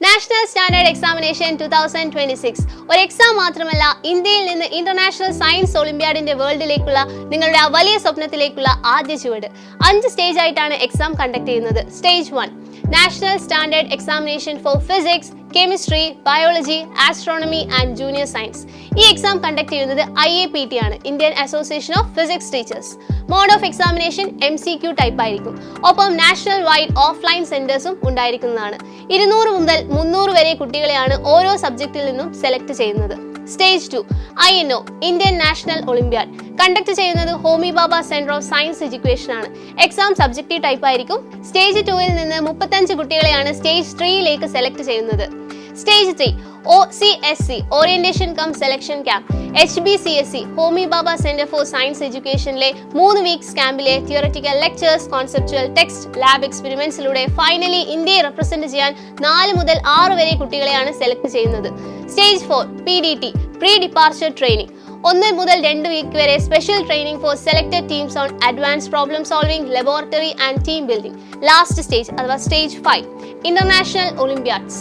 National standard examination 2026 ഒരു exam മാത്രമല്ല, ഇന്ത്യയിൽ നിന്ന് ഇന്റർനാഷണൽ സയൻസ് ഒളിമ്പ്യാഡിന്റെ വേൾഡിലേക്കുള്ള നിങ്ങളുടെ വലിയ സ്വപ്നത്തിലേക്കുള്ള ആദ്യ ചുവട്. 5 സ്റ്റേജ് ആയിട്ടാണ് എക്സാം കണ്ടക്ട് ചെയ്യുന്നത്. Stage 1 national standard examination for physics, chemistry, biology, astronomy and junior science. ഈ എക്സാം കണ്ടക്ട് ചെയ്യുന്നത് IAPT ആണ്, Indian association of physics teachers. Mode of examination MCQ type ആയിരിക്കും. ഒപ്പം നാഷണൽ വൈഡ് ഓഫ്ലൈൻ സെന്റേഴ്സും ഉണ്ടായിരിക്കുന്നതാണ്. 200 മുതൽ 300 വരെ കുട്ടികളെയാണ് ഓരോ സബ്ജക്റ്റിൽ നിന്നും സെലക്ട് ചെയ്യുന്നത്. Stage 2 INO Indian national olympiad conduct ചെയ്യുന്നത് Homi Bhabha centre of science education ആണ്. എക്സാം സബ്ജക്റ്റീവ് ടൈപ്പ് ആയിരിക്കും. സ്റ്റേജ് 2 നിന്ന് 35 കുട്ടികളെയാണ് സ്റ്റേജ് 3യിലേക്ക് സെലക്ട് ചെയ്യുന്നത്. Stage 3 OCSC orientation cum selection camp, HBCSC Homi Bhabha centre for science എഡ്യൂക്കേഷനിലെ 3 വീക്സ് ക്യാമ്പിലെ theoretical lectures, conceptual text, lab എക്സ്പെരിമെന്റ്സിലൂടെ ഫൈനലി ഇന്ത്യയെ റെപ്രസെന്റ് ചെയ്യാൻ 4 മുതൽ 6 വരെ കുട്ടികളെയാണ് സെലക്ട് ചെയ്യുന്നത്. Stage 4 PDT pre departure training, 1 മുതൽ 2 വീക്ക് വരെ special training for selected teams on advance problem solving, laboratory and team building. Last stage അഥവാ stage 5 international olympiads,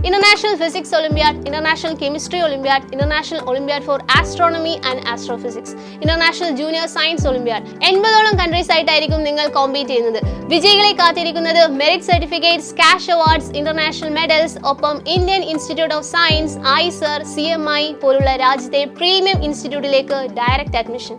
International Physics Olympiad, International Chemistry Olympiad, International Olympiad for Astronomy and Astrophysics, International Junior Science Olympiad. 80ഓളം countries ആയിട്ടായിരിക്കും നിങ്ങൾ compete ചെയ്യുന്നത്. വിജയികളെ കാത്തിരിക്കുന്നത് merit certificates, cash awards, international medals, ഒപ്പം Indian institute of science, ISER, CMI പോലുള്ള രാജ്യത്തെ premium ഇൻസ്റ്റിറ്റ്യൂട്ടിലേക്ക് direct admission.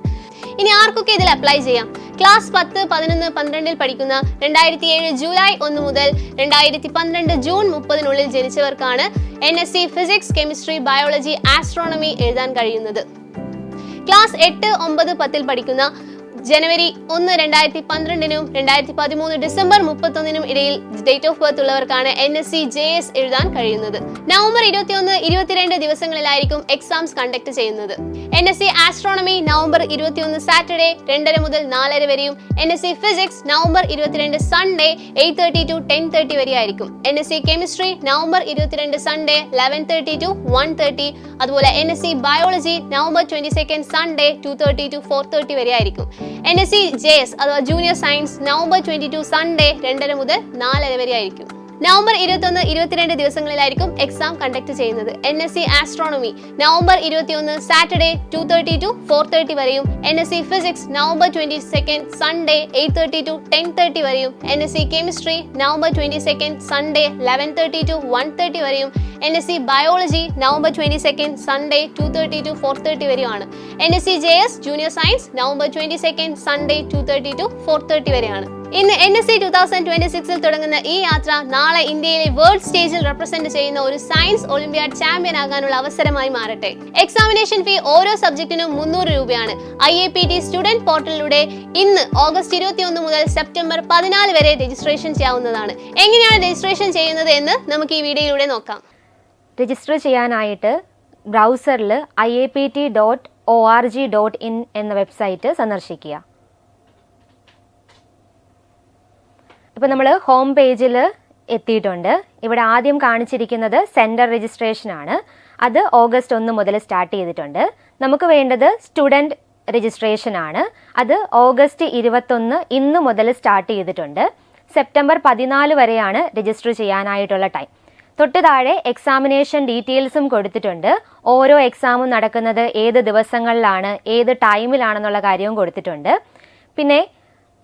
ഇനി ആർക്കൊക്കെ ഇതിൽ അപ്ലൈ ചെയ്യാം? ക്ലാസ് 10, 11, 12 പഠിക്കുന്ന 2007 ജൂലൈ 1 മുതൽ 2012 June 30 ജനിച്ചവർക്കാണ് NSC physics, chemistry, biology, astronomy എഴുതാൻ കഴിയുന്നത്. ക്ലാസ് 8, 9, 10 പഠിക്കുന്ന ജനുവരി 1, 2012 2013 ഡിസംബർ 31 ഇടയിൽ ഡേറ്റ് ഓഫ് ബർത്ത് ഉള്ളവർക്കാണ് NSC JS എഴുതാൻ കഴിയുന്നത്. നവംബർ 21, 22 ദിവസങ്ങളിലായിരിക്കും എക്സാംസ് കണ്ടക്ട് ചെയ്യുന്നത്. NSC ആസ്ട്രോണമി നവംബർ 21 സാറ്റർഡേ 2:30 മുതൽ 4:30 വരെയും, NSC physics November 22 Sunday 8:30 to 10:30 വരെയായിരിക്കും. NSC chemistry November 22 Sunday 11:30 to 1:30. അതുപോലെ NSC biology November 22 Sunday 2:30 to 4:30 വരെയായിരിക്കും. NSC JS അഥവാ ജൂനിയർ സയൻസ് നവംബർ 22 സൺഡേ 2:30 മുതൽ 4:30 വരെ ആയിരിക്കും. നവംബർ 21, 22 ദിവസങ്ങളിലായിരിക്കും എക്സാം കണ്ടക്ട് ചെയ്യുന്നത്. NSC astronomy November 21 Saturday 2:30 to 4:30 വരെയും, NSC physics November 22 Sunday 8:30 to 10:30 വരെയും, NSC chemistry November 22 Sunday 11:30 to 1:30 വരെയും, NSC biology November 22 Sunday 2:30 to 4:30 വരെയാണ്. NSC JS junior science November 22 Sunday 2:30 to 4:30 വരെയാണ്. ഇന്ന് NSC 2026 തുടങ്ങുന്ന ഈ യാത്ര നാളെ ഇന്ത്യയിലെ വേൾഡ് സ്റ്റേജിൽ റെപ്രസെന്റ് ചെയ്യുന്ന ഒരു സയൻസ് ഒളിമ്പ്യാഡ് ചാമ്പ്യൻ ആകാനുള്ള അവസരമായി മാറട്ടെ. എക്സാമിനേഷൻ ഫീ ഓരോ സബ്ജക്റ്റിനും 300 രൂപയാണ്. IAPT സ്റ്റുഡന്റ് പോർട്ടലിലൂടെ ഇന്ന് ഓഗസ്റ്റ് 21 മുതൽ സെപ്റ്റംബർ 14 വരെ രജിസ്ട്രേഷൻ ചെയ്യാവുന്നതാണ്. എങ്ങനെയാണ് രജിസ്ട്രേഷൻ ചെയ്യുന്നത് എന്ന് നമുക്ക് ഈ വീഡിയോയിലൂടെ നോക്കാം. രജിസ്റ്റർ ചെയ്യാനായിട്ട് ബ്രൗസറിൽ IAPT.org.in എന്ന വെബ്സൈറ്റ് സന്ദർശിക്കുക. ഇപ്പോൾ നമ്മൾ ഹോം പേജിൽ എത്തിയിട്ടുണ്ട്. ഇവിടെ ആദ്യം കാണിച്ചിരിക്കുന്നത് സെൻറ്റർ രജിസ്ട്രേഷൻ ആണ്. അത് ഓഗസ്റ്റ് 1 മുതൽ സ്റ്റാർട്ട് ചെയ്തിട്ടുണ്ട്. നമുക്ക് വേണ്ടത് സ്റ്റുഡൻറ്റ് രജിസ്ട്രേഷൻ ആണ്. അത് ഓഗസ്റ്റ് 21 ഇന്ന് മുതൽ സ്റ്റാർട്ട് ചെയ്തിട്ടുണ്ട്. സെപ്റ്റംബർ 14 വരെയാണ് രജിസ്റ്റർ ചെയ്യാനായിട്ടുള്ള ടൈം. തൊട്ട് താഴെ എക്സാമിനേഷൻ ഡീറ്റെയിൽസും കൊടുത്തിട്ടുണ്ട്. ഓരോ എക്സാമും നടക്കുന്നത് ഏത് ദിവസങ്ങളിലാണ്, ഏത് ടൈമിലാണെന്നുള്ള കാര്യവും കൊടുത്തിട്ടുണ്ട്. പിന്നെ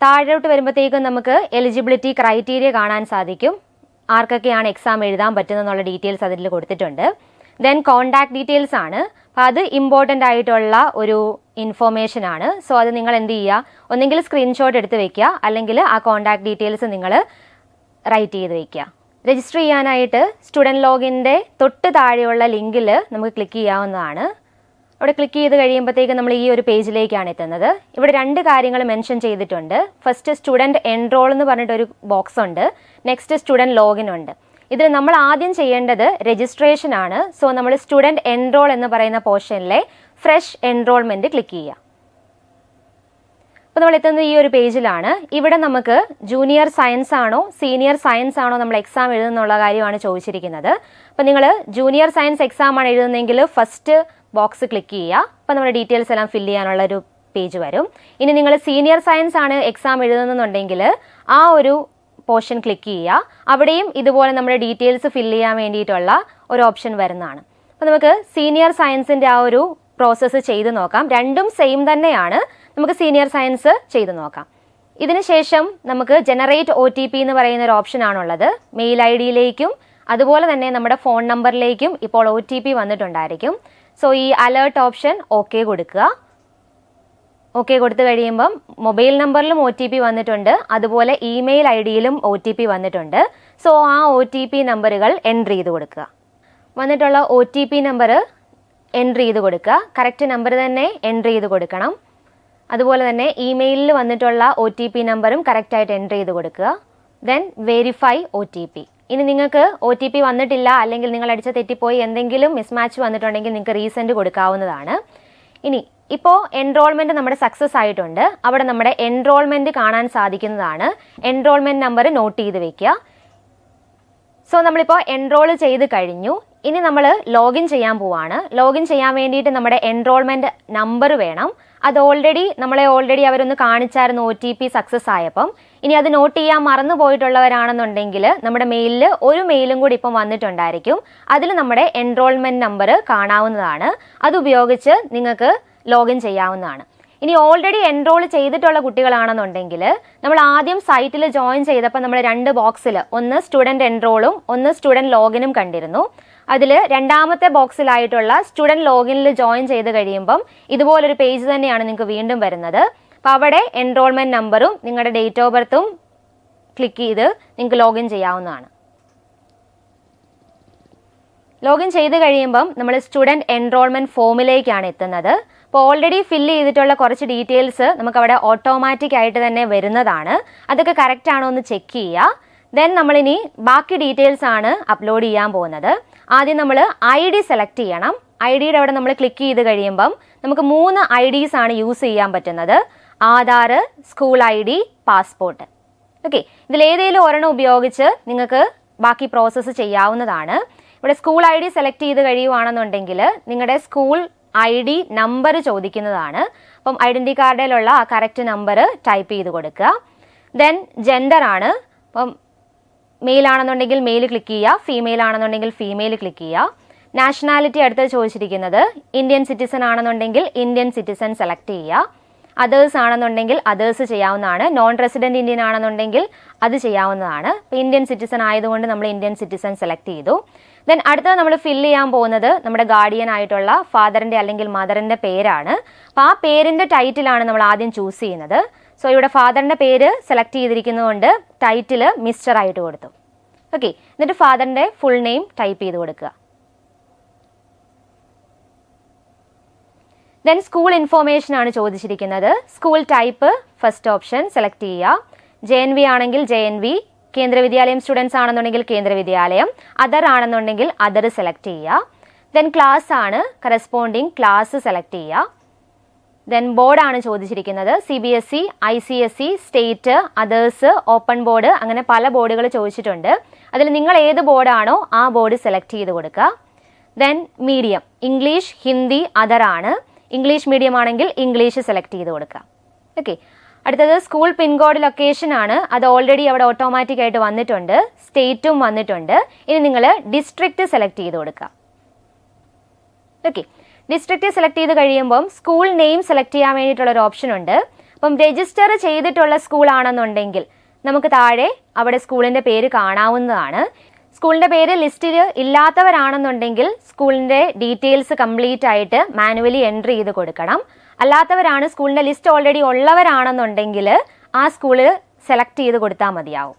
താഴോട്ട് വരുമ്പോഴത്തേക്കും നമുക്ക് എലിജിബിലിറ്റി ക്രൈറ്റീരിയ കാണാൻ സാധിക്കും. ആർക്കൊക്കെയാണ് എക്സാം എഴുതാൻ പറ്റുന്നതെന്നുള്ള ഡീറ്റെയിൽസ് അതിൽ കൊടുത്തിട്ടുണ്ട്. ദെൻ കോൺടാക്ട് ഡീറ്റെയിൽസ് ആണ്. അപ്പോൾ അത് ഇമ്പോർട്ടൻ്റ് ആയിട്ടുള്ള ഒരു ഇൻഫോർമേഷൻ ആണ്. സോ അത് നിങ്ങൾ എന്ത് ചെയ്യുക, ഒന്നെങ്കിൽ സ്ക്രീൻഷോട്ട് എടുത്ത് വെക്കുക, അല്ലെങ്കിൽ ആ കോൺടാക്ട് ഡീറ്റെയിൽസ് നിങ്ങൾ റൈറ്റ് ചെയ്ത് വെക്കുക. രജിസ്റ്റർ ചെയ്യാനായിട്ട് സ്റ്റുഡൻറ് ലോഗിൻ്റെ തൊട്ട് താഴെയുള്ള ലിങ്കിൽ നമുക്ക് ക്ലിക്ക് ചെയ്യാവുന്നതാണ്. അവിടെ ക്ലിക്ക് ചെയ്ത് കഴിയുമ്പോഴത്തേക്ക് നമ്മൾ ഈ ഒരു പേജിലേക്കാണ് എത്തുന്നത്. ഇവിടെ 2 കാര്യങ്ങൾ മെൻഷൻ ചെയ്തിട്ടുണ്ട്. ഫസ്റ്റ് സ്റ്റുഡൻറ് എൻറോൾ എന്ന് പറഞ്ഞിട്ടൊരു ബോക്സ് ഉണ്ട്. നെക്സ്റ്റ് സ്റ്റുഡൻറ് ലോഗിൻ ഉണ്ട്. ഇതിൽ നമ്മൾ ആദ്യം ചെയ്യേണ്ടത് രജിസ്ട്രേഷൻ ആണ്. സോ നമ്മൾ സ്റ്റുഡൻറ് എൻറോൾ എന്ന് പറയുന്ന പോർഷനിലെ ഫ്രഷ് എൻറോൾമെൻറ്റ് ക്ലിക്ക് ചെയ്യുക. അപ്പോൾ നമ്മൾ എത്തുന്നത് ഈ ഒരു പേജിലാണ്. ഇവിടെ നമുക്ക് ജൂനിയർ സയൻസ് ആണോ സീനിയർ സയൻസ് ആണോ നമ്മൾ എക്സാം എഴുതുന്നുള്ള കാര്യമാണ് ചോദിച്ചിരിക്കുന്നത്. അപ്പോൾ നിങ്ങൾ ജൂനിയർ സയൻസ് എക്സാം ആണ് എഴുതുന്നതെങ്കിൽ ഫസ്റ്റ് ബോക്സ് ക്ലിക്ക് ചെയ്യുക. അപ്പോൾ നമ്മുടെ ഡീറ്റെയിൽസ് എല്ലാം ഫില്ല് ചെയ്യാനുള്ള ഒരു പേജ് വരും. ഇനി നിങ്ങൾ സീനിയർ സയൻസ് ആണ് എക്സാം എഴുതുന്നുണ്ടെങ്കിൽ ആ ഒരു പോർഷൻ ക്ലിക്ക് ചെയ്യുക. അവിടെയും ഇതുപോലെ നമ്മുടെ ഡീറ്റെയിൽസ് ഫില്ല് ചെയ്യാൻ വേണ്ടിയിട്ടുള്ള ഒരു ഓപ്ഷൻ വരുന്നതാണ്. അപ്പോൾ നമുക്ക് സീനിയർ സയൻസിൻ്റെ ആ ഒരു പ്രോസസ്സ് ചെയ്ത് നോക്കാം. രണ്ടും സെയിം തന്നെയാണ്. നമുക്ക് സീനിയർ സയൻസ് ചെയ്ത് നോക്കാം. ഇതിനുശേഷം നമുക്ക് ജനറേറ്റ് OTP എന്ന് പറയുന്ന ഒരു ഓപ്ഷൻ ആണുള്ളത്. മെയിൽ ID-യിലേക്കും അതുപോലെ തന്നെ നമ്മുടെ ഫോൺ നമ്പറിലേക്കും ഇപ്പോൾ OTP വന്നിട്ടുണ്ടായിരിക്കും. സോ ഈ അലേർട്ട് ഓപ്ഷൻ ഓക്കെ കൊടുക്കുക. ഓക്കെ കൊടുത്തു കഴിയുമ്പം മൊബൈൽ നമ്പറിലും OTP വന്നിട്ടുണ്ട്, അതുപോലെ ഇമെയിൽ ID-യിലും OTP വന്നിട്ടുണ്ട്. സോ ആ OTP നമ്പറുകൾ എൻ്റർ ചെയ്ത് കൊടുക്കുക. വന്നിട്ടുള്ള OTP നമ്പർ എൻ്റർ ചെയ്ത് കൊടുക്കുക. കറക്റ്റ് നമ്പർ തന്നെ എൻ്റർ ചെയ്ത് കൊടുക്കണം. അതുപോലെ തന്നെ ഇമെയിലിൽ വന്നിട്ടുള്ള OTP നമ്പറും കറക്റ്റായിട്ട് എൻ്റർ ചെയ്ത് കൊടുക്കുക. Then verify OTP. ഇനി നിങ്ങൾക്ക് OTP വന്നിട്ടില്ല, അല്ലെങ്കിൽ നിങ്ങൾ അടിച്ച തെറ്റിപ്പോയി എന്തെങ്കിലും മിസ്മാച്ച് വന്നിട്ടുണ്ടെങ്കിൽ നിങ്ങൾക്ക് റീസെൻഡ് കൊടുക്കാവുന്നതാണ്. ഇനി ഇപ്പോൾ എൻറോൾമെൻറ്റ് നമ്മുടെ സക്സസ് ആയിട്ടുണ്ട്. അവിടെ നമ്മുടെ എൻറോൾമെൻറ്റ് കാണാൻ സാധിക്കുന്നതാണ്. എൻറോൾമെൻറ്റ് നമ്പർ നോട്ട് ചെയ്ത് വെക്കുക. സോ നമ്മളിപ്പോൾ എൻറോൾ ചെയ്ത് കഴിഞ്ഞു. ഇനി നമ്മൾ ലോഗിൻ ചെയ്യാൻ പോവാണ്. ലോഗിൻ ചെയ്യാൻ വേണ്ടിയിട്ട് നമ്മുടെ എൻറോൾമെൻറ്റ് നമ്പർ വേണം. അത് നമ്മളെ ഓൾറെഡി അവരൊന്ന് കാണിച്ചായിരുന്നു OTP സക്സസ് ആയപ്പം. ഇനി അത് നോട്ട് ചെയ്യാൻ മറന്നു പോയിട്ടുള്ളവരാണെന്നുണ്ടെങ്കിൽ നമ്മുടെ മെയിലിൽ ഒരു മെയിലും കൂടി ഇപ്പം വന്നിട്ടുണ്ടായിരിക്കും. അതിൽ നമ്മുടെ എൻറോൾമെൻറ്റ് നമ്പർ കാണാവുന്നതാണ്. അതുപയോഗിച്ച് നിങ്ങൾക്ക് ലോഗിൻ ചെയ്യാവുന്നതാണ്. ഇനി ഓൾറെഡി എൻറോൾ ചെയ്തിട്ടുള്ള കുട്ടികളാണെന്നുണ്ടെങ്കിൽ നമ്മൾ ആദ്യം സൈറ്റിൽ ജോയിൻ ചെയ്തപ്പോൾ നമ്മൾ 2 ബോക്സിൽ ഒന്ന് സ്റ്റുഡൻറ് എൻറോളും ഒന്ന് സ്റ്റുഡൻറ് ലോഗിനും കണ്ടിരുന്നു. അതിൽ രണ്ടാമത്തെ ബോക്സിലായിട്ടുള്ള സ്റ്റുഡൻറ് ലോഗിനിൽ ജോയിൻ ചെയ്ത് കഴിയുമ്പം ഇതുപോലൊരു പേജ് തന്നെയാണ് നിങ്ങൾക്ക് വീണ്ടും വരുന്നത്. അപ്പോൾ അവിടെ എൻറോൾമെൻറ്റ് നമ്പറും നിങ്ങളുടെ ഡേറ്റ് ഓഫ് ബർത്തും ക്ലിക്ക് ചെയ്ത് നിങ്ങൾക്ക് ലോഗിൻ ചെയ്യാവുന്നതാണ്. ലോഗിൻ ചെയ്ത് കഴിയുമ്പം നമ്മൾ സ്റ്റുഡൻറ് എൻറോൾമെൻറ്റ് ഫോമിലേക്കാണ് എത്തുന്നത്. അപ്പോൾ ഓൾറെഡി ഫില്ല് ചെയ്തിട്ടുള്ള കുറച്ച് ഡീറ്റെയിൽസ് നമുക്കവിടെ ഓട്ടോമാറ്റിക് ആയിട്ട് തന്നെ വരുന്നതാണ്. അതൊക്കെ കറക്റ്റ് ആണോ എന്ന് ചെക്ക് ചെയ്യുക. ദെൻ നമ്മളിനി ബാക്കി ഡീറ്റെയിൽസ് ആണ് അപ്ലോഡ് ചെയ്യാൻ പോകുന്നത്. ആദ്യം നമ്മൾ ID സെലക്ട് ചെയ്യണം. ID-യുടെ അവിടെ നമ്മൾ ക്ലിക്ക് ചെയ്ത് കഴിയുമ്പം നമുക്ക് 3 IDs ആണ് യൂസ് ചെയ്യാൻ പറ്റുന്നത്. Aadhaar, school ID, passport. Okay, ഇതിലേതെങ്കിലും ഒരെണ്ണം ഉപയോഗിച്ച് നിങ്ങൾക്ക് ബാക്കി പ്രോസസ്സ് ചെയ്യാവുന്നതാണ്. ഇവിടെ സ്കൂൾ ID സെലക്ട് ചെയ്ത് കഴിയുവാണെന്നുണ്ടെങ്കിൽ നിങ്ങളുടെ സ്കൂൾ ID നമ്പർ ചോദിക്കുന്നതാണ്. അപ്പം ഐഡൻറ്റി കാർഡിലുള്ള ആ കറക്റ്റ് നമ്പർ ടൈപ്പ് ചെയ്ത് കൊടുക്കുക. ദെൻ ജെൻഡർ ആണ്. അപ്പം മെയിൽ ആണെന്നുണ്ടെങ്കിൽ മെയിൽ ക്ലിക്ക് ചെയ്യുക, ഫീമെയിൽ ആണെന്നുണ്ടെങ്കിൽ ഫീമെയിൽ ക്ലിക്ക് ചെയ്യുക. നാഷണാലിറ്റി അടുത്ത് ചോദിച്ചിരിക്കുന്നത് ഇന്ത്യൻ സിറ്റിസൺ ആണെന്നുണ്ടെങ്കിൽ ഇന്ത്യൻ സിറ്റിസൺ സെലക്ട് ചെയ്യുക. അതേഴ്സ് ആണെന്നുണ്ടെങ്കിൽ അതേഴ്സ് ചെയ്യാവുന്നതാണ്. നോൺ റെസിഡൻറ്റ് ഇന്ത്യൻ ആണെന്നുണ്ടെങ്കിൽ അത് ചെയ്യാവുന്നതാണ്. ഇപ്പോൾ ഇന്ത്യൻ സിറ്റിസൺ ആയതുകൊണ്ട് നമ്മൾ ഇന്ത്യൻ സിറ്റിസൺ സെലക്ട് ചെയ്തു. ദെൻ അടുത്തത് നമ്മൾ ഫില്ല് ചെയ്യാൻ പോകുന്നത് നമ്മുടെ ഗാർഡിയൻ ആയിട്ടുള്ള ഫാദറിൻ്റെ അല്ലെങ്കിൽ മദറിൻ്റെ പേരാണ്. അപ്പോൾ ആ പേരിൻ്റെ ടൈറ്റിലാണ് നമ്മൾ ആദ്യം ചൂസ് ചെയ്യുന്നത്. സോ ഇവിടെ ഫാദറിൻ്റെ പേര് സെലക്ട് ചെയ്തിരിക്കുന്നതുകൊണ്ട് ടൈറ്റിൽ മിസ്റ്റർ ആയിട്ട് കൊടുത്തു. ഓക്കെ, എന്നിട്ട് ഫാദറിൻ്റെ ഫുൾ നെയിം ടൈപ്പ് ചെയ്ത് കൊടുക്കുക. ദെൻ സ്കൂൾ ഇൻഫോർമേഷൻ ആണ് ചോദിച്ചിരിക്കുന്നത്. School type first option select ചെയ്യുക. JNV ആണെങ്കിൽ JNV, കേന്ദ്ര വിദ്യാലയം സ്റ്റുഡൻസ് ആണെന്നുണ്ടെങ്കിൽ കേന്ദ്ര വിദ്യാലയം, അതർ ആണെന്നുണ്ടെങ്കിൽ അതർ സെലക്ട് ചെയ്യുക. ദെൻ ക്ലാസ് ആണ്, കറസ്പോണ്ടിങ് ക്ലാസ് സെലക്ട് ചെയ്യുക. ദെൻ ബോർഡാണ് ചോദിച്ചിരിക്കുന്നത്. CBSE, ICSE, state, others, open board, അങ്ങനെ പല ബോർഡുകൾ ചോദിച്ചിട്ടുണ്ട്. അതിൽ നിങ്ങൾ ഏത് ബോർഡാണോ ആ ബോർഡ് സെലക്ട് ചെയ്ത് കൊടുക്കുക. Then medium, English, Hindi, other ആണ്. ഇംഗ്ലീഷ് മീഡിയം ആണെങ്കിൽ ഇംഗ്ലീഷ് സെലക്ട് ചെയ്ത് കൊടുക്കുക. ഓക്കെ, അടുത്തത് സ്കൂൾ പിൻകോഡ് ലൊക്കേഷൻ ആണ്. അത് ഓൾറെഡി അവിടെ ഓട്ടോമാറ്റിക് ആയിട്ട് വന്നിട്ടുണ്ട്. സ്റ്റേറ്റും വന്നിട്ടുണ്ട്. ഇനി നിങ്ങൾ ഡിസ്ട്രിക്റ്റ് സെലക്ട് ചെയ്ത് കൊടുക്കുക. ഓക്കെ, ഡിസ്ട്രിക്റ്റ് സെലക്ട് ചെയ്ത് കഴിയുമ്പം സ്കൂൾ നെയിം സെലക്ട് ചെയ്യാൻ വേണ്ടിയിട്ടുള്ള ഒരു ഓപ്ഷൻ ഉണ്ട്. അപ്പം രജിസ്റ്റർ ചെയ്തിട്ടുള്ള സ്കൂൾ ആണെന്നുണ്ടെങ്കിൽ നമുക്ക് താഴെ അവിടെ സ്കൂളിൻ്റെ പേര് കാണാവുന്നതാണ്. സ്കൂളിൻ്റെ പേര് ലിസ്റ്റിൽ ഇല്ലാത്തവരാണെന്നുണ്ടെങ്കിൽ സ്കൂളിൻ്റെ ഡീറ്റെയിൽസ് കംപ്ലീറ്റ് ആയിട്ട് മാനുവലി എൻട്രി ചെയ്ത് കൊടുക്കണം. അല്ലാത്തവരാണ്, സ്കൂളിൻ്റെ ലിസ്റ്റ് ഓൾറെഡി ഉള്ളവരാണെന്നുണ്ടെങ്കിൽ ആ സ്കൂള് സെലക്ട് ചെയ്ത് കൊടുത്താൽ മതിയാവും.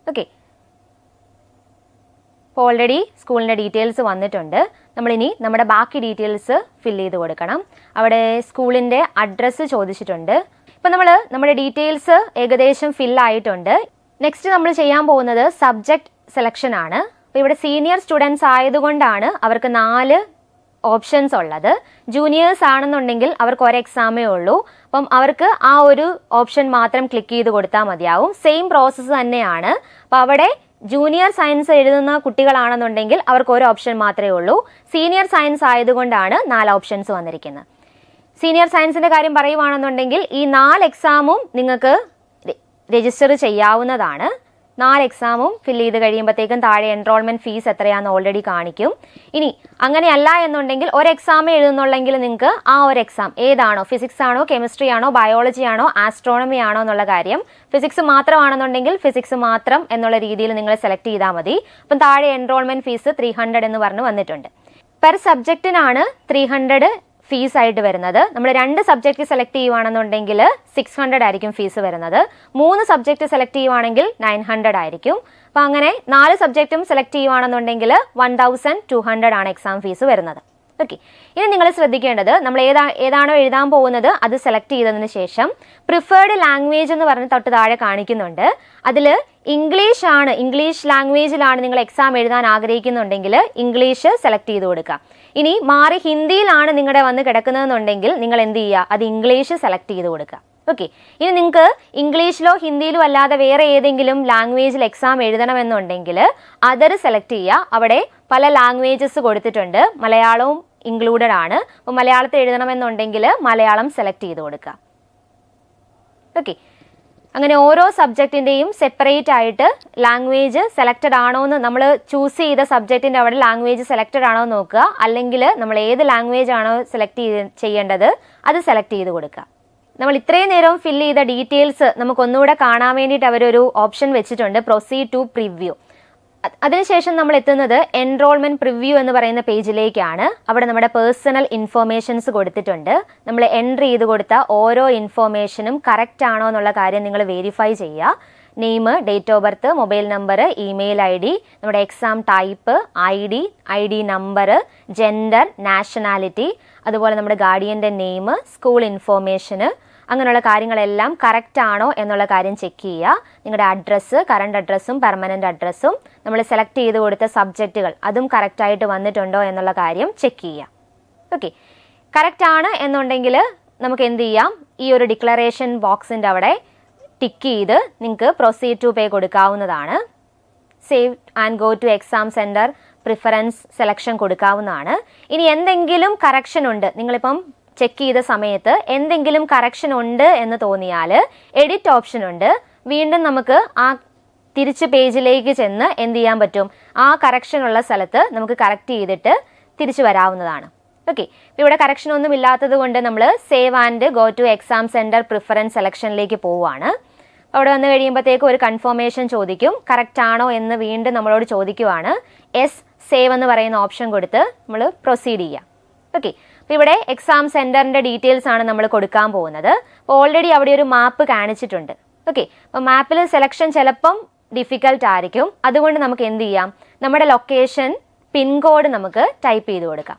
ഓക്കെ, ഇപ്പോൾ ഓൾറെഡി സ്കൂളിൻ്റെ ഡീറ്റെയിൽസ് വന്നിട്ടുണ്ട്. നമ്മളിനി നമ്മുടെ ബാക്കി ഡീറ്റെയിൽസ് ഫില്ല് ചെയ്ത് കൊടുക്കണം. അവിടെ സ്കൂളിൻ്റെ അഡ്രസ്സ് ചോദിച്ചിട്ടുണ്ട്. ഇപ്പം നമ്മുടെ ഡീറ്റെയിൽസ് ഏകദേശം ഫില്ലായിട്ടുണ്ട്. നെക്സ്റ്റ് നമ്മൾ ചെയ്യാൻ പോകുന്നത് സബ്ജക്റ്റ് സെലക്ഷൻ ആണ്. അപ്പോൾ ഇവിടെ സീനിയർ സ്റ്റുഡൻസ് ആയതുകൊണ്ടാണ് അവർക്ക് 4 ഓപ്ഷൻസ് ഉള്ളത്. ജൂനിയേഴ്സ് ആണെന്നുണ്ടെങ്കിൽ അവർക്ക് ഒരു എക്സാമേ ഉള്ളൂ. അപ്പം അവർക്ക് ആ ഒരു ഓപ്ഷൻ മാത്രം ക്ലിക്ക് ചെയ്ത് കൊടുത്താൽ മതിയാവും. സെയിം പ്രോസസ്സ് തന്നെയാണ്. അപ്പോൾ അവിടെ ജൂനിയർ സയൻസ് എഴുതുന്ന കുട്ടികളാണെന്നുണ്ടെങ്കിൽ അവർക്ക് ഒരു ഓപ്ഷൻ മാത്രമേ ഉള്ളൂ. സീനിയർ സയൻസ് ആയതുകൊണ്ടാണ് 4 ഓപ്ഷൻസ് വന്നിരിക്കുന്നത്. സീനിയർ സയൻസിൻ്റെ കാര്യം പറയുവാണെന്നുണ്ടെങ്കിൽ ഈ 4 എക്സാമും നിങ്ങൾക്ക് രജിസ്റ്റർ ചെയ്യാവുന്നതാണ്. 4 എക്സാമും ഫില്ല് ചെയ്ത് കഴിയുമ്പോഴത്തേക്കും താഴെ എൻറോൾമെന്റ് ഫീസ് എത്രയാണെന്ന് ഓൾറെഡി കാണിക്കും. ഇനി അങ്ങനെയല്ല എന്നുണ്ടെങ്കിൽ ഒരു എക്സാമേ എഴുതുന്നുള്ളെങ്കിൽ നിങ്ങൾക്ക് ആ ഒരു എക്സാം ഏതാണോ, ഫിസിക്സ് ആണോ, കെമിസ്ട്രി ആണോ, ബയോളജി ആണോ, ആസ്ട്രോണമി ആണോ എന്നുള്ള കാര്യം, ഫിസിക്സ് മാത്രമാണെന്നുണ്ടെങ്കിൽ ഫിസിക്സ് മാത്രം എന്നുള്ള രീതിയിൽ നിങ്ങൾ സെലക്ട് ചെയ്താൽ മതി. അപ്പം താഴെ എൻറോൾമെന്റ് ഫീസ് 300 എന്ന് പറഞ്ഞ് വന്നിട്ടുണ്ട്. പെർ സബ്ജക്റ്റിനാണ് 300 ഫീസ് ആയിട്ട് വരുന്നത്. നമ്മൾ 2 സബ്ജക്റ്റ് സെലക്ട് ചെയ്യുവാണെന്നുണ്ടെങ്കിൽ 600 ആയിരിക്കും ഫീസ് വരുന്നത്. 3 സബ്ജക്റ്റ് സെലക്ട് ചെയ്യുവാണെങ്കിൽ 900 ആയിരിക്കും. അപ്പം അങ്ങനെ 4 സബ്ജക്റ്റും സെലക്ട് ചെയ്യുവാണെന്നുണ്ടെങ്കിൽ 1200 ആണ് എക്സാം ഫീസ് വരുന്നത്. ഓക്കെ, ഇനി നിങ്ങൾ ശ്രദ്ധിക്കേണ്ടത്, നമ്മൾ ഏതാണോ എഴുതാൻ പോകുന്നത് അത് സെലക്ട് ചെയ്തതിന് ശേഷം പ്രിഫേർഡ് ലാംഗ്വേജ് എന്ന് പറഞ്ഞ് തൊട്ട് താഴെ കാണിക്കുന്നുണ്ട്. അതിൽ ഇംഗ്ലീഷ് ലാംഗ്വേജിലാണ് നിങ്ങൾ എക്സാം എഴുതാൻ ആഗ്രഹിക്കുന്നുണ്ടെങ്കിൽ ഇംഗ്ലീഷ് സെലക്ട് ചെയ്ത് കൊടുക്കുക. ഇനി മാറി ഹിന്ദിയിലാണ് നിങ്ങളുടെ വന്ന് കിടക്കുന്നതെന്നുണ്ടെങ്കിൽ നിങ്ങൾ എന്ത് ചെയ്യുക, അത് ഇംഗ്ലീഷ് സെലക്ട് ചെയ്ത് കൊടുക്കുക. ഓക്കെ, ഇനി നിങ്ങൾക്ക് ഇംഗ്ലീഷിലോ ഹിന്ദിയിലോ അല്ലാതെ വേറെ ഏതെങ്കിലും ലാംഗ്വേജിൽ എക്സാം എഴുതണമെന്നുണ്ടെങ്കിൽ അതർ സെലക്ട് ചെയ്യുക. അവിടെ പല ലാംഗ്വേജസ് കൊടുത്തിട്ടുണ്ട്, മലയാളവും ഇൻക്ലൂഡഡ് ആണ്. അപ്പോൾ മലയാളത്തിൽ എഴുതണമെന്നുണ്ടെങ്കിൽ മലയാളം സെലക്ട് ചെയ്ത് കൊടുക്കുക. ഓക്കെ, അങ്ങനെ ഓരോ സബ്ജക്റ്റിൻ്റെയും സെപ്പറേറ്റ് ആയിട്ട് ലാംഗ്വേജ് സെലക്റ്റഡ് ആണോ എന്ന് നമ്മൾ ചൂസ് ചെയ്ത സബ്ജക്റ്റിൻ്റെ അവിടെ ലാംഗ്വേജ് സെലക്റ്റഡ് ആണോ എന്ന് നോക്കുക. അല്ലെങ്കിൽ നമ്മൾ ഏത് ലാംഗ്വേജ് ആണോ സെലക്ട് ചെയ്യേണ്ടത് അത് സെലക്ട് ചെയ്ത് കൊടുക്കുക. നമ്മൾ ഇത്രയും നേരം ഫില്ല് ചെയ്ത ഡീറ്റെയിൽസ് നമുക്കൊന്നുകൂടെ കാണാൻ വേണ്ടിയിട്ട് അവരൊരു ഓപ്ഷൻ വെച്ചിട്ടുണ്ട്, പ്രൊസീഡ് ടു പ്രിവ്യൂ. അതിനുശേഷം നമ്മൾ എത്തുന്നത് എൻറോൾമെന്റ് പ്രിവ്യൂ എന്ന് പറയുന്ന പേജിലേക്കാണ്. അവിടെ നമ്മുടെ പേഴ്സണൽ ഇൻഫോർമേഷൻസ് കൊടുത്തിട്ടുണ്ട്. നമ്മൾ എൻട്രി ചെയ്ത് കൊടുത്ത ഓരോ ഇൻഫോർമേഷനും കറക്റ്റ് ആണോ എന്നുള്ള കാര്യം നിങ്ങൾ വെരിഫൈ ചെയ്യുക. Name, date of birth, mobile number, email ID, നമ്മുടെ exam type, I D number, gender, nationality, അതുപോലെ നമ്മുടെ ഗാർഡിയൻ്റെ നെയിം, സ്കൂൾ ഇൻഫോർമേഷന്, അങ്ങനെയുള്ള കാര്യങ്ങളെല്ലാം കറക്റ്റ് ആണോ എന്നുള്ള കാര്യം ചെക്ക് ചെയ്യുക. നിങ്ങളുടെ അഡ്രസ്സ്, കറണ്ട് അഡ്രസ്സും പെർമനന്റ് അഡ്രസ്സും നമ്മൾ സെലക്ട് ചെയ്ത് കൊടുത്ത സബ്ജക്റ്റുകൾ അതും കറക്റ്റായിട്ട് വന്നിട്ടുണ്ടോ എന്നുള്ള കാര്യം ചെക്ക് ചെയ്യുക. ഓക്കെ, കറക്റ്റ് ആണ് എന്നുണ്ടെങ്കിൽ നമുക്ക് എന്ത് ചെയ്യാം, ഈ ഒരു ഡിക്ലറേഷൻ ബോക്സിൻ്റെ അവിടെ ടിക്ക് ചെയ്ത് നിങ്ങൾക്ക് പ്രൊസീഡ് ടു പേ കൊടുക്കാവുന്നതാണ്. Save and go to exam centre preference selection കൊടുക്കാവുന്നതാണ്. ഇനി എന്തെങ്കിലും കറക്ഷൻ ഉണ്ട്, നിങ്ങളിപ്പം ചെക്ക് ചെയ്ത സമയത്ത് എന്തെങ്കിലും കറക്ഷൻ ഉണ്ട് എന്ന് തോന്നിയാൽ എഡിറ്റ് ഓപ്ഷൻ ഉണ്ട്. വീണ്ടും നമുക്ക് ആ തിരിച്ച് പേജിലേക്ക് ചെന്ന് എന്ത് ചെയ്യാൻ പറ്റും, ആ കറക്ഷൻ ഉള്ള സ്ഥലത്ത് നമുക്ക് കറക്റ്റ് ചെയ്തിട്ട് തിരിച്ചു വരാവുന്നതാണ്. ഓക്കെ, ഇവിടെ കറക്ഷൻ ഒന്നും ഇല്ലാത്തത് കൊണ്ട് നമ്മൾ save and go to exam centre preference സെലക്ഷനിലേക്ക് പോവുകയാണ്. അവിടെ വന്നു കഴിയുമ്പോഴത്തേക്ക് ഒരു കൺഫർമേഷൻ ചോദിക്കും, കറക്റ്റ് ആണോ എന്ന് വീണ്ടും നമ്മളോട് ചോദിക്കുവാണ്. എസ് സേവ് എന്ന് പറയുന്ന ഓപ്ഷൻ കൊടുത്ത് നമ്മൾ പ്രൊസീഡ് ചെയ്യാം. ഓക്കെ, അപ്പോൾ ഇവിടെ എക്സാം സെൻറ്ററിൻ്റെ ഡീറ്റെയിൽസ് ആണ് നമ്മൾ കൊടുക്കാൻ പോകുന്നത്. അപ്പോൾ ഓൾറെഡി അവിടെ ഒരു മാപ്പ് കാണിച്ചിട്ടുണ്ട്. ഓക്കെ, അപ്പോൾ മാപ്പിൽ സെലക്ഷൻ ചിലപ്പം ഡിഫിക്കൽട്ട് ആയിരിക്കും. അതുകൊണ്ട് നമുക്ക് എന്ത് ചെയ്യാം, നമ്മുടെ ലൊക്കേഷൻ പിൻകോഡ് നമുക്ക് ടൈപ്പ് ചെയ്ത് കൊടുക്കാം.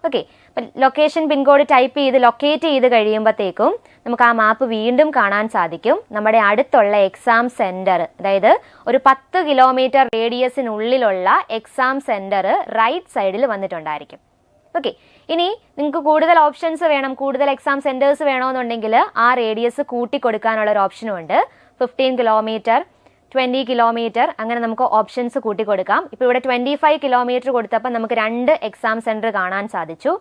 ഓക്കെ, അപ്പം ലൊക്കേഷൻ പിൻകോഡ് ടൈപ്പ് ചെയ്ത് ലൊക്കേറ്റ് ചെയ്ത് കഴിയുമ്പോഴത്തേക്കും നമുക്ക് ആ മാപ്പ് വീണ്ടും കാണാൻ സാധിക്കും. നമ്മുടെ അടുത്തുള്ള എക്സാം സെൻറ്റർ, അതായത് ഒരു 10 കിലോമീറ്റർ റേഡിയസിനുള്ളിലുള്ള എക്സാം സെൻറ്റർ റൈറ്റ് സൈഡിൽ വന്നിട്ടുണ്ടായിരിക്കും. ഓക്കെ, ഇനി നിങ്ങൾക്ക് കൂടുതൽ ഓപ്ഷൻസ് വേണം, കൂടുതൽ എക്സാം സെൻറ്റേഴ്സ് വേണമെന്നുണ്ടെങ്കിൽ ആ റേഡിയസ് കൂട്ടിക്കൊടുക്കാനുള്ള ഒരു ഓപ്ഷനും ഉണ്ട്. 15 കിലോമീറ്റർ, 20 കിലോമീറ്റർ, അങ്ങനെ നമുക്ക് ഓപ്ഷൻസ് കൂട്ടിക്കൊടുക്കാം. ഇപ്പോൾ ഇവിടെ 25 കിലോമീറ്റർ കൊടുത്തപ്പോൾ നമുക്ക് 2 എക്സാം സെൻറ്റർ കാണാൻ സാധിച്ചു.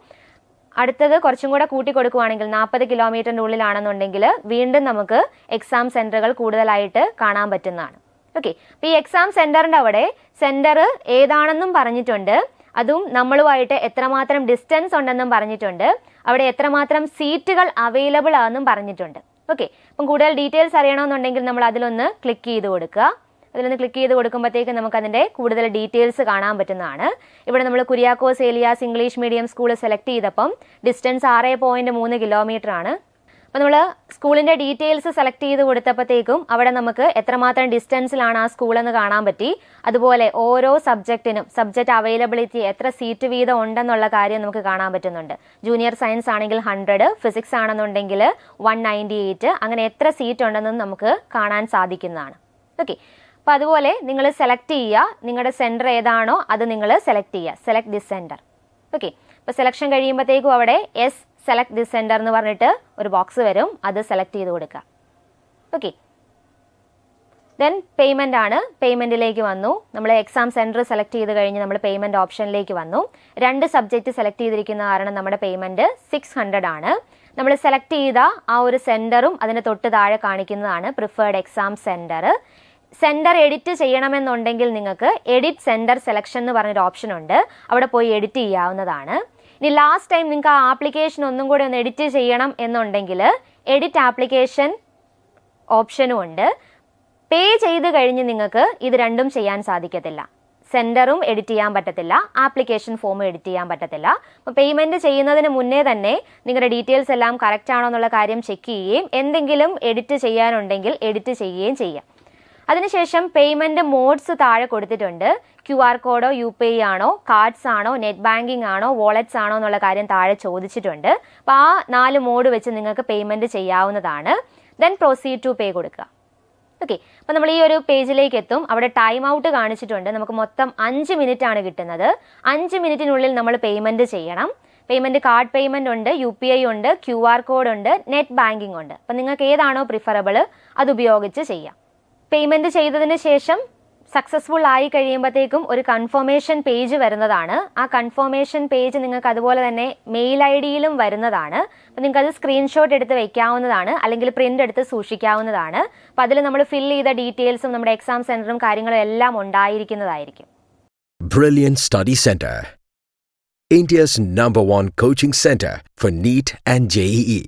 അടുത്തത് കുറച്ചും കൂടെ കൂട്ടിക്കൊടുക്കുവാണെങ്കിൽ 40 കിലോമീറ്ററിൻ്റെ ഉള്ളിലാണെന്നുണ്ടെങ്കിൽ വീണ്ടും നമുക്ക് എക്സാം സെൻറ്ററുകൾ കൂടുതലായിട്ട് കാണാൻ പറ്റുന്നതാണ്. ഓക്കെ, അപ്പോൾ ഈ എക്സാം സെൻറ്ററിൻ്റെ അവിടെ സെൻറ്റർ ഏതാണെന്നും പറഞ്ഞിട്ടുണ്ട്, അതും നമ്മളുമായിട്ട് എത്രമാത്രം ഡിസ്റ്റൻസ് ഉണ്ടെന്നും പറഞ്ഞിട്ടുണ്ട്, അവിടെ എത്രമാത്രം സീറ്റുകൾ അവൈലബിൾ ആണെന്നും പറഞ്ഞിട്ടുണ്ട്. ഓക്കെ, അപ്പം കൂടുതൽ ഡീറ്റെയിൽസ് അറിയണമെന്നുണ്ടെങ്കിൽ നമ്മൾ അതിലൊന്ന് ക്ലിക്ക് ചെയ്ത് കൊടുക്കുക. അതിലൊന്ന് ക്ലിക്ക് ചെയ്ത് കൊടുക്കുമ്പോഴത്തേക്ക് നമുക്ക് അതിൻ്റെ കൂടുതൽ ഡീറ്റെയിൽസ് കാണാൻ പറ്റുന്നതാണ്. ഇവിടെ നമ്മൾ Kuriakose Elias English medium school select ചെയ്തപ്പം ഡിസ്റ്റൻസ് 6.3 കിലോമീറ്റർ ആണ്. അപ്പോൾ നമ്മൾ സ്കൂളിൻ്റെ ഡീറ്റെയിൽസ് സെലക്ട് ചെയ്ത് കൊടുത്തപ്പോഴത്തേക്കും അവിടെ നമുക്ക് എത്രമാത്രം ഡിസ്റ്റൻസിലാണ് ആ സ്കൂളെന്ന് കാണാൻ പറ്റി. അതുപോലെ ഓരോ സബ്ജക്റ്റിനും സബ്ജക്റ്റ് അവൈലബിലിറ്റി എത്ര സീറ്റ് വീതം ഉണ്ടെന്നുള്ള കാര്യം നമുക്ക് കാണാൻ പറ്റുന്നുണ്ട്. ജൂനിയർ സയൻസ് ആണെങ്കിൽ 100, ഫിസിക്സ് ആണെന്നുണ്ടെങ്കിൽ 198, അങ്ങനെ എത്ര സീറ്റ് ഉണ്ടെന്നും നമുക്ക് കാണാൻ സാധിക്കുന്നതാണ്. ഓക്കെ, അപ്പോൾ അതുപോലെ നിങ്ങൾ സെലക്ട് ചെയ്യുക, നിങ്ങളുടെ സെൻറ്റർ ഏതാണോ അത് നിങ്ങൾ സെലക്ട് ചെയ്യുക, സെലക്ട് ദിസ് സെൻറ്റർ. ഓക്കെ, അപ്പോൾ സെലക്ഷൻ കഴിയുമ്പോഴത്തേക്കും അവിടെ എസ് സെലക്ട് ദിസ് സെൻറ്റർ എന്ന് പറഞ്ഞിട്ട് ഒരു ബോക്സ് വരും, അത് സെലക്ട് ചെയ്ത് കൊടുക്കുക. ഓക്കെ, ദെൻ പേയ്മെൻ്റ് ആണ്. പേയ്മെൻറ്റിലേക്ക് വന്നു. നമ്മൾ എക്സാം സെൻറ്റർ സെലക്ട് ചെയ്ത് കഴിഞ്ഞ് നമ്മൾ പേയ്മെൻറ്റ് ഓപ്ഷനിലേക്ക് വന്നു. 2 സബ്ജക്റ്റ് സെലക്ട് ചെയ്തിരിക്കുന്ന കാരണം നമ്മുടെ പേയ്മെൻറ്റ് 600 ആണ്. നമ്മൾ സെലക്ട് ചെയ്ത ആ ഒരു സെൻറ്ററും അതിന് തൊട്ട് താഴെ കാണിക്കുന്നതാണ് preferred exam centre. Centre edit ചെയ്യണമെന്നുണ്ടെങ്കിൽ നിങ്ങൾക്ക് എഡിറ്റ് സെൻറ്റർ സെലക്ഷൻ എന്ന് പറഞ്ഞൊരു ഓപ്ഷൻ ഉണ്ട്, അവിടെ പോയി എഡിറ്റ് ചെയ്യാവുന്നതാണ്. ഇനി ലാസ്റ്റ് ടൈം നിങ്ങൾക്ക് ആ ആപ്ലിക്കേഷൻ ഒന്നും കൂടി ഒന്ന് എഡിറ്റ് ചെയ്യണം എന്നുണ്ടെങ്കിൽ എഡിറ്റ് ആപ്ലിക്കേഷൻ ഓപ്ഷനും ഉണ്ട്. പേ ചെയ്ത് കഴിഞ്ഞ് നിങ്ങൾക്ക് ഇത് രണ്ടും ചെയ്യാൻ സാധിക്കത്തില്ല. സെൻറ്ററും എഡിറ്റ് ചെയ്യാൻ പറ്റത്തില്ല, ആപ്ലിക്കേഷൻ ഫോമും എഡിറ്റ് ചെയ്യാൻ പറ്റത്തില്ല. അപ്പോൾ പേയ്മെൻറ്റ് ചെയ്യുന്നതിന് മുന്നേ തന്നെ നിങ്ങളുടെ ഡീറ്റെയിൽസ് എല്ലാം കറക്റ്റ് ആണോ എന്നുള്ള കാര്യം ചെക്ക് ചെയ്യുകയും എന്തെങ്കിലും എഡിറ്റ് ചെയ്യാനുണ്ടെങ്കിൽ എഡിറ്റ് ചെയ്യുകയും ചെയ്യാം. അതിനുശേഷം പേയ്മെൻറ്റ് മോഡ്സ് താഴെ കൊടുത്തിട്ടുണ്ട്. QR കോഡോ UPI ആണോ, കാർഡ്സ് ആണോ, നെറ്റ് ബാങ്കിങ് ആണോ, വാളറ്റ്സ് ആണോ എന്നുള്ള കാര്യം താഴെ ചോദിച്ചിട്ടുണ്ട്. അപ്പോൾ ആ 4 മോഡ് വെച്ച് നിങ്ങൾക്ക് പേയ്മെൻറ്റ് ചെയ്യാവുന്നതാണ്. ദെൻ പ്രൊസീഡ് ടു പേ കൊടുക്കുക. ഓക്കെ, അപ്പോൾ നമ്മൾ ഈ ഒരു പേജിലേക്ക് എത്തും. അവിടെ ടൈം ഔട്ട് കാണിച്ചിട്ടുണ്ട്. നമുക്ക് മൊത്തം 5 മിനിറ്റ് ആണ് കിട്ടുന്നത്. 5 മിനിറ്റിനുള്ളിൽ നമ്മൾ പേയ്മെൻറ്റ് ചെയ്യണം. പേയ്മെൻറ്റ് കാർഡ് പേയ്മെൻറ്റ് ഉണ്ട്, UPI ഉണ്ട്, QR കോഡ് ഉണ്ട്, നെറ്റ് ബാങ്കിങ് ഉണ്ട്. അപ്പം നിങ്ങൾക്ക് ഏതാണോ പ്രിഫറബിൾ അത് ഉപയോഗിച്ച് ചെയ്യാം. പേയ്മെൻറ്റ് ചെയ്തതിന് ശേഷം സക്സസ്ഫുൾ ആയി കഴിയുമ്പോഴത്തേക്കും ഒരു കൺഫർമേഷൻ പേജ് വരുന്നതാണ്. ആ കൺഫർമേഷൻ പേജ് നിങ്ങൾക്ക് അതുപോലെ തന്നെ മെയിൽ IDയിലും വരുന്നതാണ്. അപ്പോൾ നിങ്ങൾക്ക് അത് സ്ക്രീൻഷോട്ട് എടുത്ത് വെക്കാവുന്നതാണ്, അല്ലെങ്കിൽ പ്രിൻ്റ് എടുത്ത് സൂക്ഷിക്കാവുന്നതാണ്. അപ്പോൾ അതിൽ നമ്മൾ ഫിൽ ചെയ്ത ഡീറ്റെയിൽസും നമ്മുടെ എക്സാം സെൻറ്ററും കാര്യങ്ങളും എല്ലാം ഉണ്ടായിരിക്കുന്നതായിരിക്കും. Brilliant Study Center, India's #1 coaching center for NEET and JEE.